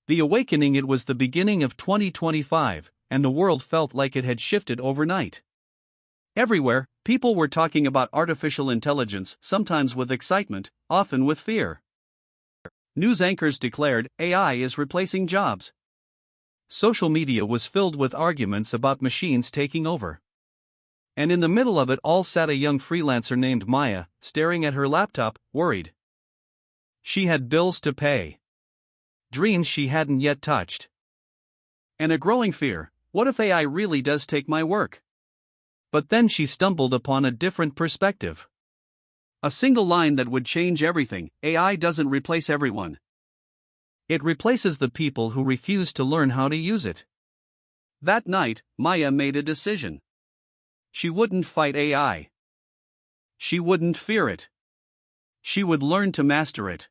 The awakening. It was the beginning of 2025, and the world felt like it had shifted overnight. Everywhere, people were talking about artificial intelligence, sometimes with excitement, often with fear. News anchors declared, AI is replacing jobs. Social media was filled with arguments about machines taking over. And in the middle of it all sat a young freelancer named Maya, staring at her laptop, worried. She had bills to pay, dreams she hadn't yet touched, and a growing fear: what if AI really does take my work? But then she stumbled upon a different perspective. A single line that would change everything: AI doesn't replace everyone. It replaces the people who refuse to learn how to use it. That night, Maya made a decision. She wouldn't fight AI. She wouldn't fear it. She would learn to master it.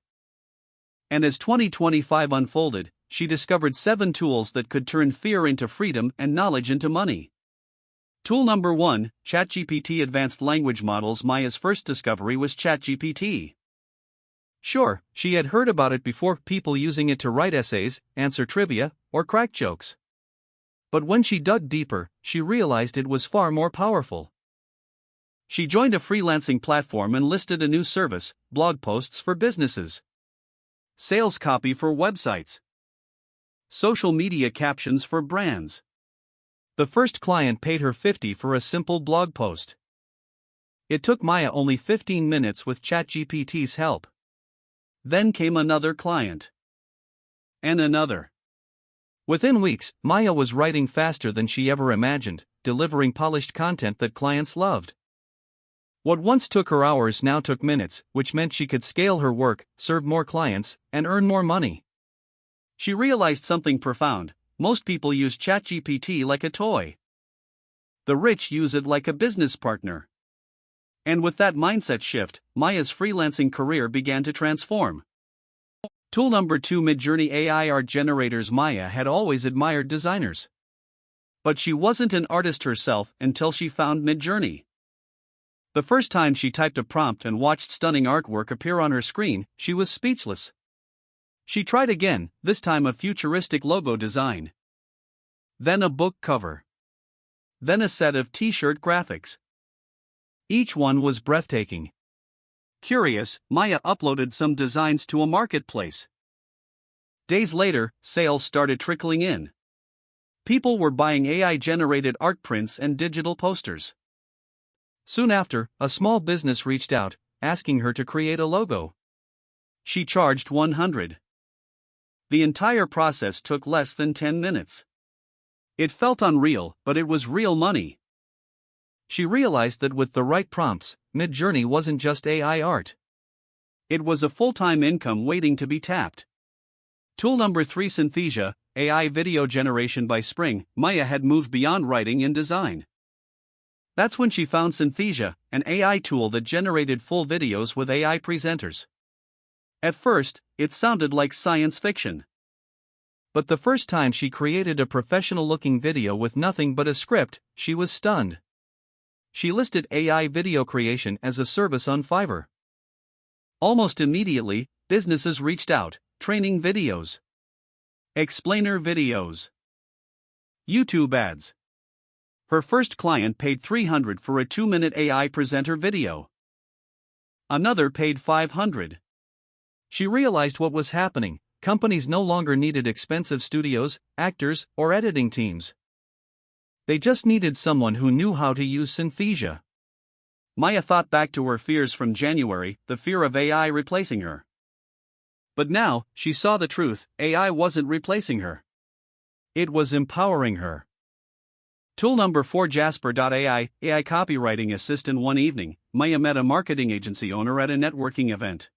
And as 2025 unfolded, she discovered 7 tools that could turn fear into freedom and knowledge into money. Tool number 1, ChatGPT Advanced Language Models. Maya's first discovery was ChatGPT. Sure, she had heard about it before, people using it to write essays, answer trivia, or crack jokes. But when she dug deeper, she realized it was far more powerful. She joined a freelancing platform and listed a new service: blog posts for businesses, sales copy for websites, social media captions for brands. The first client paid her $50 for a simple blog post. It took Maya only 15 minutes with ChatGPT's help. Then came another client. And another. Within weeks, Maya was writing faster than she ever imagined, delivering polished content that clients loved. What once took her hours now took minutes, which meant she could scale her work, serve more clients, and earn more money. She realized something profound: most people use ChatGPT like a toy. The rich use it like a business partner. And with that mindset shift, Maya's freelancing career began to transform. Tool number 2, MidJourney AI Art Generators. Maya had always admired designers. But she wasn't an artist herself until she found MidJourney. The first time she typed a prompt and watched stunning artwork appear on her screen, she was speechless. She tried again, this time a futuristic logo design. Then a book cover. Then a set of t-shirt graphics. Each one was breathtaking. Curious, Maya uploaded some designs to a marketplace. Days later, sales started trickling in. People were buying AI-generated art prints and digital posters. Soon after, a small business reached out, asking her to create a logo. She charged $100. The entire process took less than 10 minutes. It felt unreal, but it was real money. She realized that with the right prompts, MidJourney wasn't just AI art. It was a full-time income waiting to be tapped. Tool number 3, Synthesia, AI video generation. By spring, Maya had moved beyond writing and design. That's when she found Synthesia, an AI tool that generated full videos with AI presenters. At first, it sounded like science fiction. But the first time she created a professional-looking video with nothing but a script, she was stunned. She listed AI video creation as a service on Fiverr. Almost immediately, businesses reached out: training videos, explainer videos, YouTube ads. Her first client paid $300 for a 2-minute AI presenter video. Another paid $500. She realized what was happening: companies no longer needed expensive studios, actors, or editing teams. They just needed someone who knew how to use Synthesia. Maya thought back to her fears from January, the fear of AI replacing her. But now, she saw the truth: AI wasn't replacing her. It was empowering her. Tool number 4, Jasper.ai, AI copywriting assistant. One evening, Maya met a marketing agency owner at a networking event.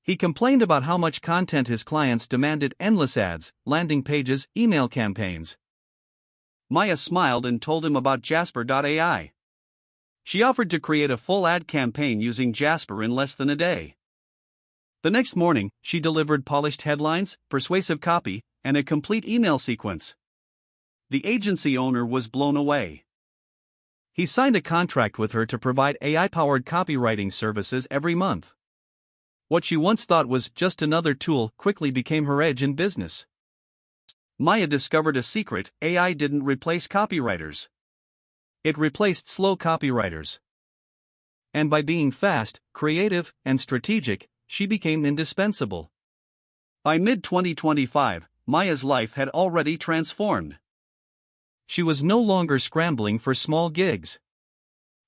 He complained about how much content his clients demanded: endless ads, landing pages, email campaigns. Maya smiled and told him about Jasper.ai. She offered to create a full ad campaign using Jasper in less than a day. The next morning, she delivered polished headlines, persuasive copy, and a complete email sequence. The agency owner was blown away. He signed a contract with her to provide AI-powered copywriting services every month. What she once thought was just another tool quickly became her edge in business. Maya discovered a secret: AI didn't replace copywriters. It replaced slow copywriters. And by being fast, creative, and strategic, she became indispensable. By mid-2025, Maya's life had already transformed. She was no longer scrambling for small gigs.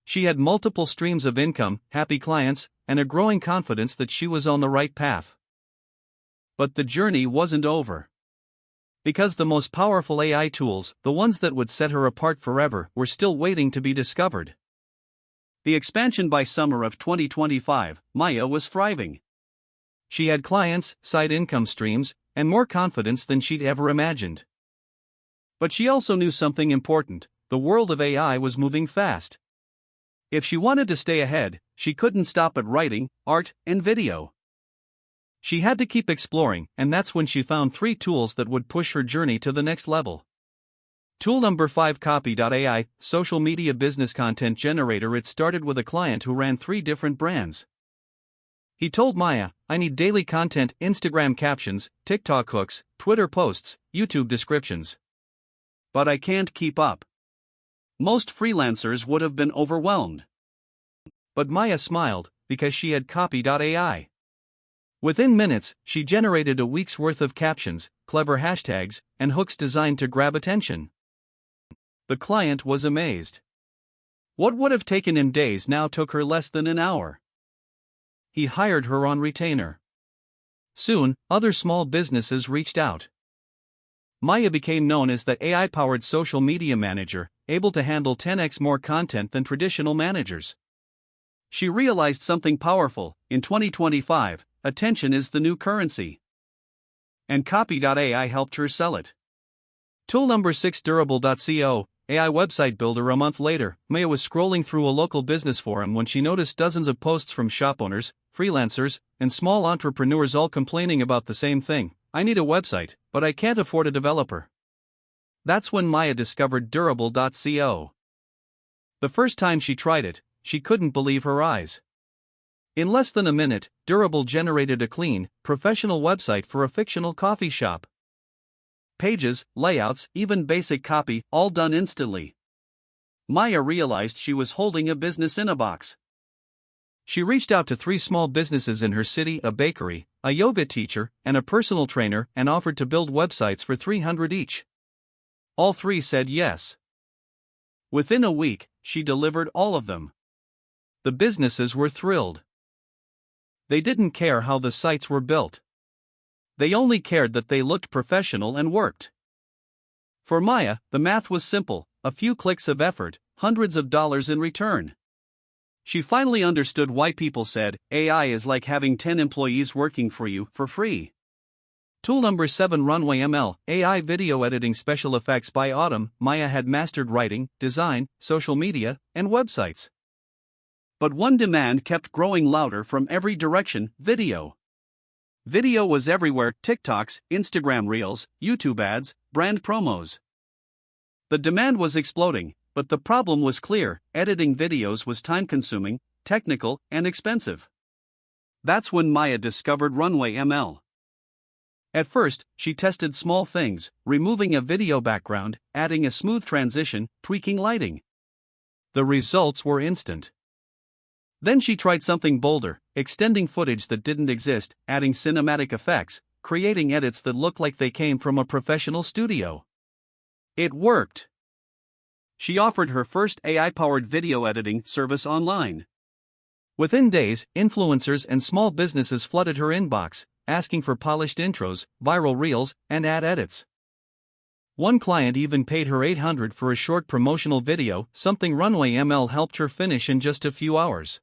She had multiple streams of income, happy clients, and a growing confidence that she was on the right path. But the journey wasn't over. Because the most powerful AI tools, the ones that would set her apart forever, were still waiting to be discovered. The expansion by summer of 2025, Maya was thriving. She had clients, side income streams, and more confidence than she'd ever imagined. But she also knew something important: the world of AI was moving fast. If she wanted to stay ahead, she couldn't stop at writing, art, and video. She had to keep exploring, and that's when she found 3 tools that would push her journey to the next level. Tool number 5: Copy.ai, social media business content generator. It started with a client who ran 3 different brands. He told Maya, "I need daily content, Instagram captions, TikTok hooks, Twitter posts, YouTube descriptions. But I can't keep up." Most freelancers would have been overwhelmed. But Maya smiled, because she had Copy.ai. Within minutes, she generated a week's worth of captions, clever hashtags, and hooks designed to grab attention. The client was amazed. What would have taken him days now took her less than an hour. He hired her on retainer. Soon, other small businesses reached out. Maya became known as the AI-powered social media manager, able to handle 10x more content than traditional managers. She realized something powerful: in 2025, attention is the new currency. And Copy.ai helped her sell it. Tool number 6: Durable.co, AI website builder. A month later, Maya was scrolling through a local business forum when she noticed dozens of posts from shop owners, freelancers, and small entrepreneurs all complaining about the same thing: "I need a website, but I can't afford a developer." That's when Maya discovered Durable.co. The first time she tried it, she couldn't believe her eyes. In less than a minute, Durable generated a clean, professional website for a fictional coffee shop. Pages, layouts, even basic copy, all done instantly. Maya realized she was holding a business in a box. She reached out to 3 small businesses in her city: a bakery, a yoga teacher, and a personal trainer, and offered to build websites for $300 each. All 3 said yes. Within a week, she delivered all of them. The businesses were thrilled. They didn't care how the sites were built. They only cared that they looked professional and worked. For Maya, the math was simple: a few clicks of effort, hundreds of dollars in return. She finally understood why people said, "AI is like having 10 employees working for you for free." Tool number 7: Runway ML, AI video editing. Special effects. By autumn, Maya had mastered writing, design, social media, and websites. But one demand kept growing louder from every direction: video. Video was everywhere: TikToks, Instagram Reels, YouTube ads, brand promos. The demand was exploding, but the problem was clear: editing videos was time-consuming, technical, and expensive. That's when Maya discovered Runway ML. At first, she tested small things: removing a video background, adding a smooth transition, tweaking lighting. The results were instant. Then she tried something bolder: extending footage that didn't exist, adding cinematic effects, creating edits that looked like they came from a professional studio. It worked. She offered her first AI-powered video editing service online. Within days, influencers and small businesses flooded her inbox, asking for polished intros, viral reels, and ad edits. One client even paid her $800 for a short promotional video, something Runway ML helped her finish in just a few hours.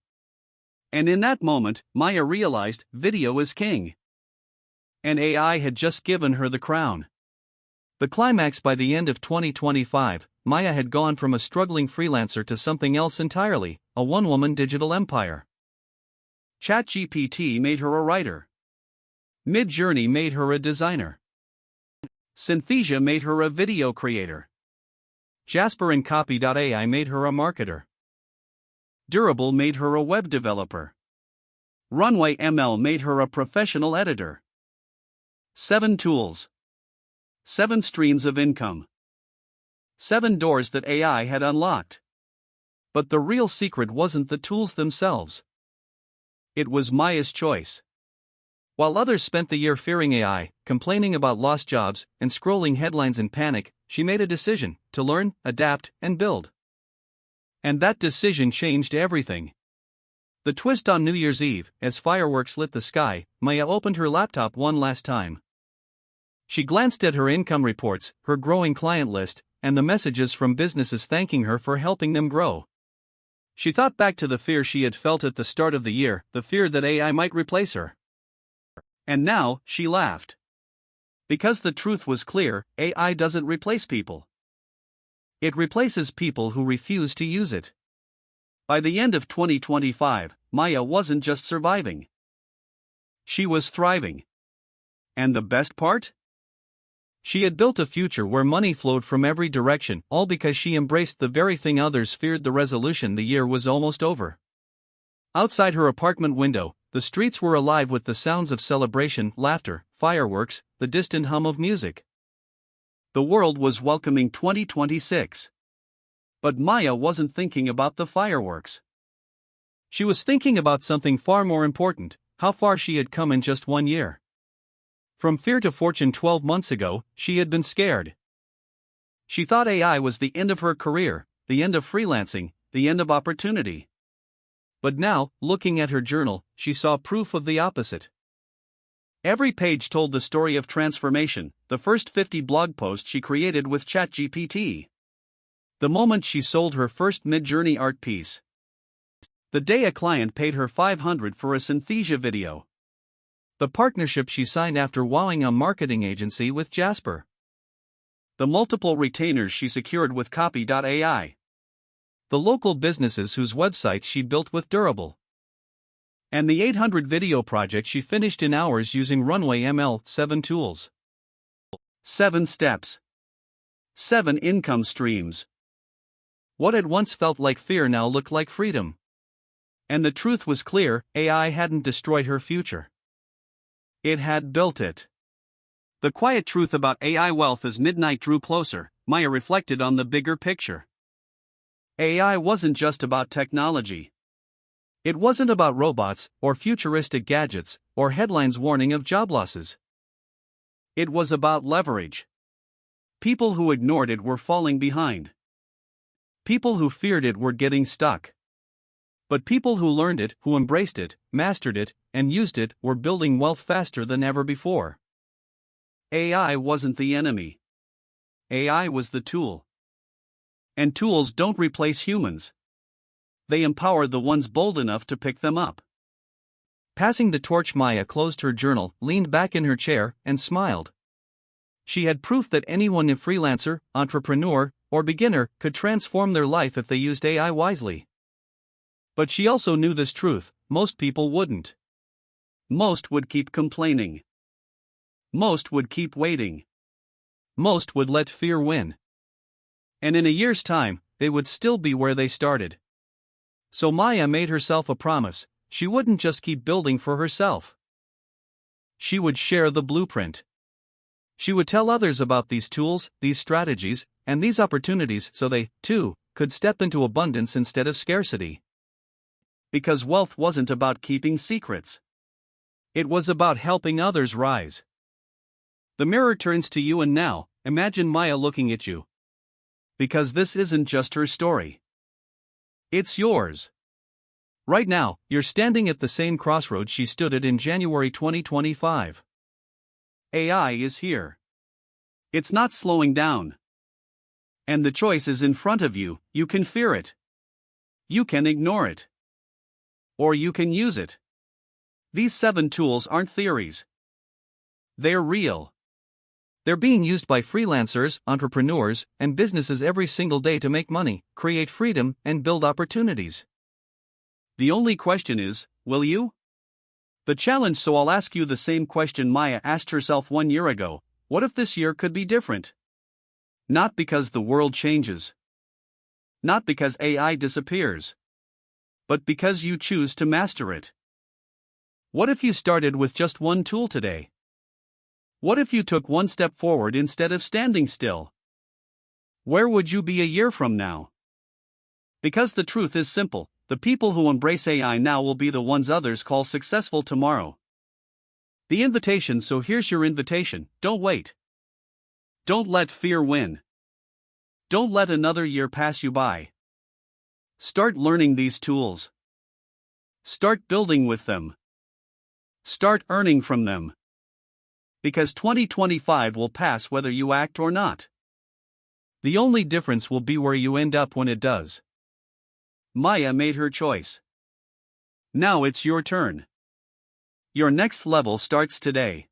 And in that moment, Maya realized video is king. And AI had just given her the crown. The climax: by the end of 2025, Maya had gone from a struggling freelancer to something else entirely: a one-woman digital empire. ChatGPT made her a writer. MidJourney made her a designer. Synthesia made her a video creator. Jasper and Copy.ai made her a marketer. Durable made her a web developer. Runway ML made her a professional editor. 7 tools. 7 streams of income. 7 doors that AI had unlocked. But the real secret wasn't the tools themselves. It was Maya's choice. While others spent the year fearing AI, complaining about lost jobs, and scrolling headlines in panic, she made a decision to learn, adapt, and build. And that decision changed everything. The twist on New Year's Eve, as fireworks lit the sky, Maya opened her laptop one last time. She glanced at her income reports, her growing client list, and the messages from businesses thanking her for helping them grow. She thought back to the fear she had felt at the start of the year, the fear that AI might replace her. And now, she laughed. Because the truth was clear, AI doesn't replace people. It replaces people who refuse to use it. By the end of 2025, Maya wasn't just surviving. She was thriving. And the best part? She had built a future where money flowed from every direction, all because she embraced the very thing others feared. The resolution: the year was almost over. Outside her apartment window, the streets were alive with the sounds of celebration, laughter, fireworks, the distant hum of music. The world was welcoming 2026. But Maya wasn't thinking about the fireworks. She was thinking about something far more important: how far she had come in just 1 year. From fear to fortune 12 months ago, she had been scared. She thought AI was the end of her career, the end of freelancing, the end of opportunity. But now, looking at her journal, she saw proof of the opposite. Every page told the story of transformation: the first 50 blog posts she created with ChatGPT. The moment she sold her first MidJourney art piece. The day a client paid her $500 for a Synthesia video. The partnership she signed after wowing a marketing agency with Jasper. The multiple retainers she secured with copywriting. The local businesses whose websites she built with Durable. And the 800 video project she finished in hours using Runway ML. 7 tools. 7 steps. 7 income streams. What had once felt like fear now looked like freedom. And the truth was clear: AI hadn't destroyed her future. It had built it. The quiet truth about AI wealth. As midnight drew closer, Maya reflected on the bigger picture. AI wasn't just about technology. It wasn't about robots, or futuristic gadgets, or headlines warning of job losses. It was about leverage. People who ignored it were falling behind. People who feared it were getting stuck. But people who learned it, who embraced it, mastered it, and used it, were building wealth faster than ever before. AI wasn't the enemy. AI was the tool. And tools don't replace humans. They empower the ones bold enough to pick them up. Passing the torch, Maya closed her journal, leaned back in her chair, and smiled. She had proof that anyone, a freelancer, entrepreneur, or beginner, could transform their life if they used AI wisely. But she also knew this truth: most people wouldn't. Most would keep complaining. Most would keep waiting. Most would let fear win. And in a year's time, they would still be where they started. So Maya made herself a promise: she wouldn't just keep building for herself. She would share the blueprint. She would tell others about these tools, these strategies, and these opportunities so they, too, could step into abundance instead of scarcity. Because wealth wasn't about keeping secrets. It was about helping others rise. The mirror turns to you, and now, imagine Maya looking at you. Because this isn't just her story. It's yours. Right now, you're standing at the same crossroads she stood at in January 2025. AI is here. It's not slowing down. And the choice is in front of you: you can fear it. You can ignore it. Or you can use it. These 7 tools aren't theories. They're real. They're being used by freelancers, entrepreneurs, and businesses every single day to make money, create freedom, and build opportunities. The only question is, will you? The challenge. So I'll ask you the same question Maya asked herself 1 year ago: what if this year could be different? Not because the world changes. Not because AI disappears. But because you choose to master it. What if you started with just 1 tool today? What if you took one step forward instead of standing still? Where would you be a year from now? Because the truth is simple, the people who embrace AI now will be the ones others call successful tomorrow. The invitation, so here's your invitation: don't wait. Don't let fear win. Don't let another year pass you by. Start learning these tools. Start building with them. Start earning from them. Because 2025 will pass whether you act or not. The only difference will be where you end up when it does. Maya made her choice. Now it's your turn. Your next level starts today.